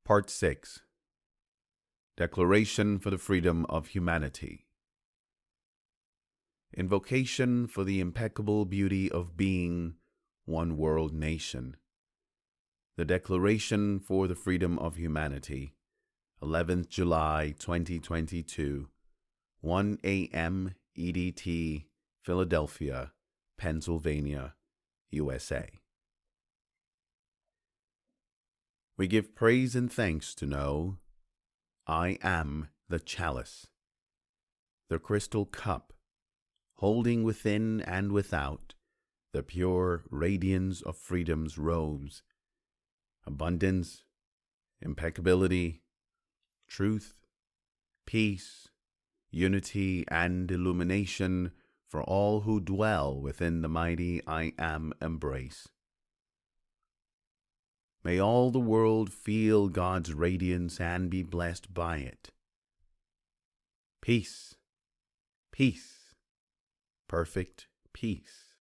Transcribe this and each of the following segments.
Part 6. Declaration for the Freedom of Humanity. Invocation for the impeccable beauty of being one world nation. The Declaration for the Freedom of Humanity, 11th July 2022, 1 a.m. EDT, Philadelphia, Pennsylvania, USA. We give praise and thanks to know I am the chalice, the crystal cup, holding within and without the pure radiance of freedom's robes, abundance, impeccability, truth, peace, unity, and illumination for all who dwell within the mighty I Am embrace. May all the world feel God's radiance and be blessed by it. Peace, peace, perfect peace.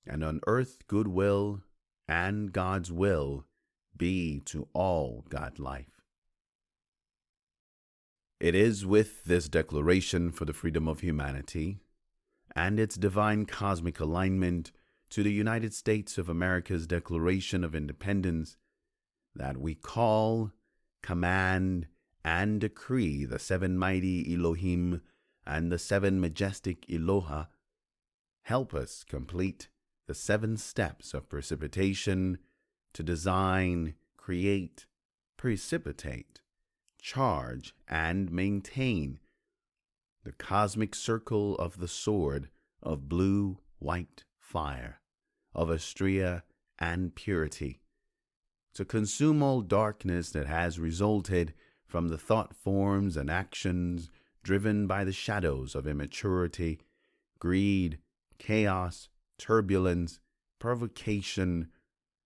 And on earth goodwill and God's will be to all God life. It is with this declaration for the freedom of humanity and its divine cosmic alignment to the United States of America's Declaration of Independence that we call, command, and decree the seven mighty Elohim and the seven majestic Eloha. Help us complete the 7 steps of precipitation to design, create, precipitate, charge, and maintain the cosmic circle of the sword of blue-white fire, of Astrea and purity, to consume all darkness that has resulted from the thought forms and actions driven by the shadows of immaturity, greed, chaos, turbulence, provocation,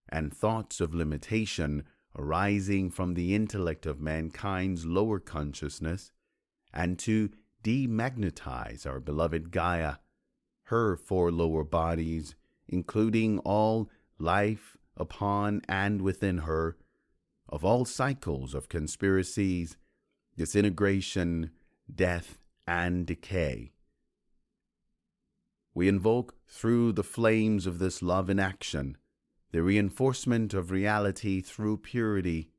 and thoughts of limitation arising from the intellect of mankind's lower consciousness, and to demagnetize our beloved Gaia, her 4 lower bodies, including all life upon and within her, of all cycles of conspiracies, disintegration, death, and decay. We invoke through the flames of this love in action the reinforcement of reality through purity,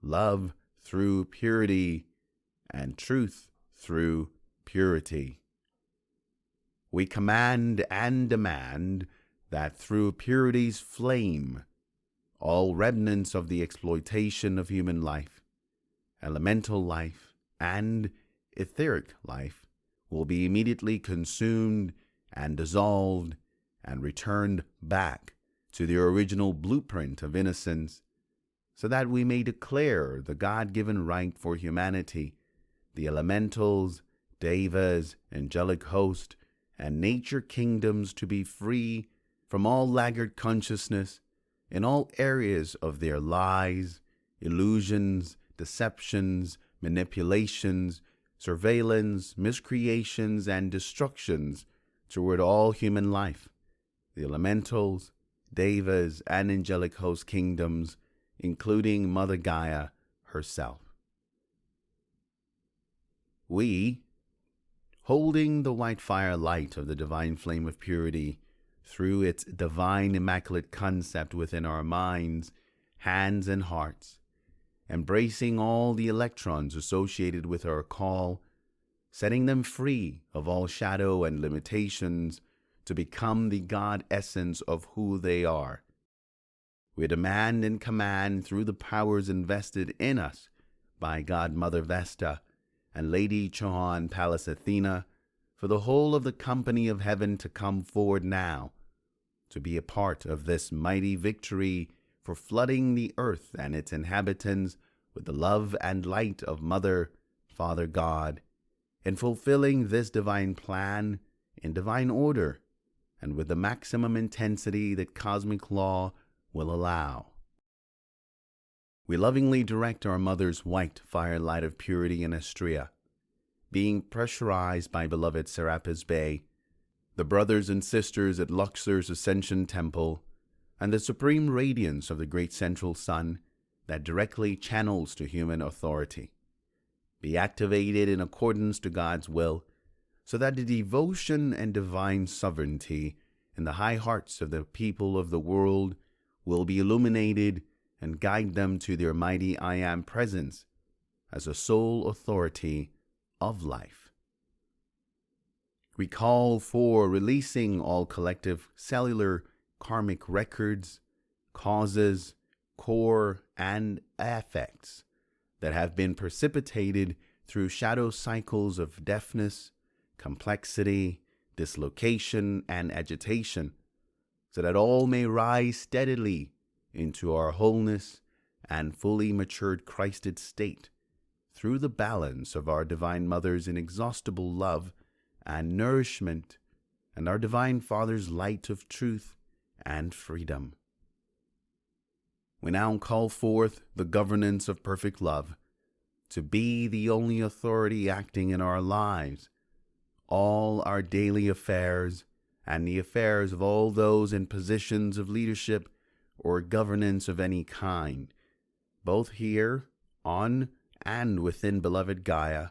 love through purity, and truth through purity. We command and demand that through purity's flame, all remnants of the exploitation of human life, elemental life, and etheric life will be immediately consumed and dissolved and returned back to the original blueprint of innocence, so that we may declare the God-given right for humanity, the elementals, devas, angelic host, and nature kingdoms to be free from all laggard consciousness in all areas of their lies, illusions, deceptions, manipulations, surveillance, miscreations, and destructions toward all human life, the elementals, devas, and angelic host kingdoms, including Mother Gaia herself. We, holding the white fire light of the divine flame of purity through its divine immaculate concept within our minds, hands, and hearts, embracing all the electrons associated with our call, setting them free of all shadow and limitations to become the God essence of who they are. We demand and command through the powers invested in us by God Mother Vesta and Lady Chohan Pallas Athena for the whole of the company of heaven to come forward now to be a part of this mighty victory for flooding the earth and its inhabitants with the love and light of Mother, Father God, in fulfilling this divine plan in divine order and with the maximum intensity that cosmic law will allow. We lovingly direct our Mother's white firelight of purity in Astrea, being pressurized by beloved Serapis Bey, the brothers and sisters at Luxor's Ascension Temple, and the supreme radiance of the great central sun, that directly channels to human authority be activated in accordance to God's will, so that the devotion and divine sovereignty in the high hearts of the people of the world will be illuminated and guide them to their mighty I Am presence as a sole authority of life. We call for releasing all collective cellular karmic records, causes, core, and effects that have been precipitated through shadow cycles of deafness, complexity, dislocation, and agitation, so that all may rise steadily into our wholeness and fully matured Christed state through the balance of our Divine Mother's inexhaustible love and nourishment and our Divine Father's light of truth and freedom. We now call forth the governance of perfect love to be the only authority acting in our lives, all our daily affairs, and the affairs of all those in positions of leadership or governance of any kind, both here, on and within beloved Gaia,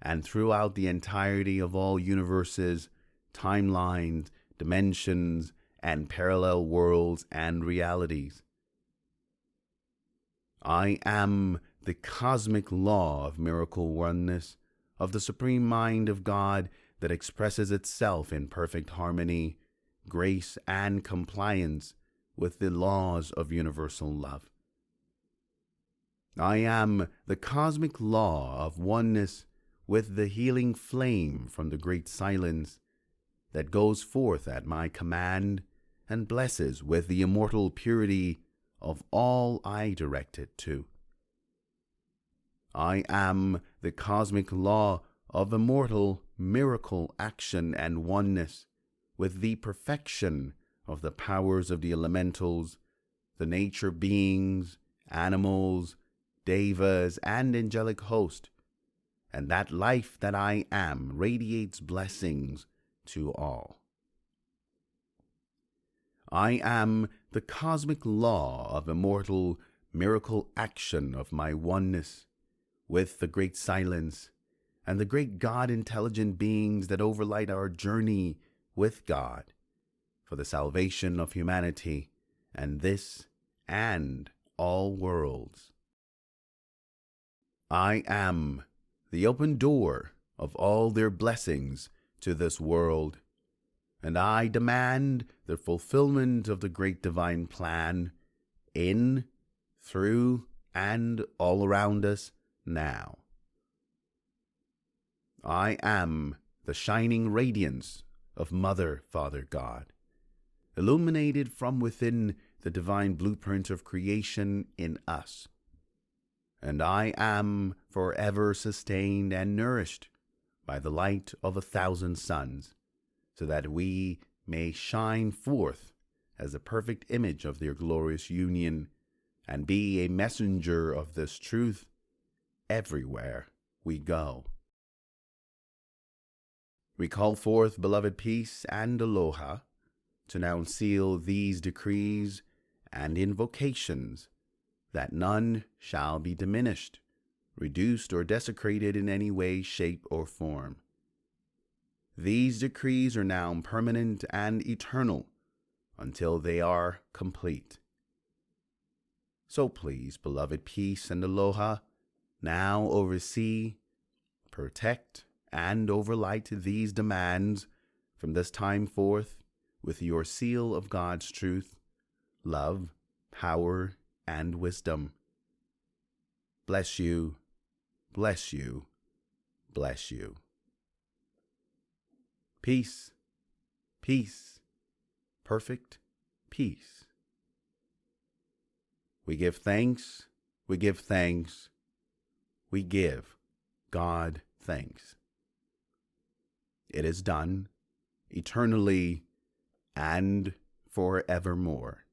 and throughout the entirety of all universes, timelines, dimensions, and parallel worlds and realities. I am the cosmic law of miracle oneness, of the supreme mind of God that expresses itself in perfect harmony, grace, and compliance with the laws of universal love. I am the cosmic law of oneness with the healing flame from the great silence that goes forth at my command and blesses with the immortal purity of all I direct it to. I am the cosmic law of immortal miracle action and oneness with the perfection of the powers of the elementals, the nature beings, animals, devas, and angelic host, and that life that I am radiates blessings to all. I am the cosmic law of immortal miracle action of my oneness with the great silence and the great God-intelligent beings that overlight our journey with God for the salvation of humanity and this and all worlds. I am the open door of all their blessings to this world, and I demand the fulfillment of the great divine plan in, through, and all around us now. I am the shining radiance of Mother, Father God, illuminated from within the divine blueprint of creation in us, and I am forever sustained and nourished by the light of 1,000 suns, so that we may shine forth as a perfect image of their glorious union and be a messenger of this truth everywhere we go. We call forth beloved peace and aloha to now seal these decrees and invocations that none shall be diminished, reduced, or desecrated in any way, shape, or form. These decrees are now permanent and eternal until they are complete. So please, beloved peace and aloha, now oversee, protect, and overlight these demands from this time forth with your seal of God's truth, love, power, and wisdom. Bless you, bless you, bless you. Peace, peace, perfect peace. We give thanks, we give thanks, we give God thanks. It is done, eternally and forevermore.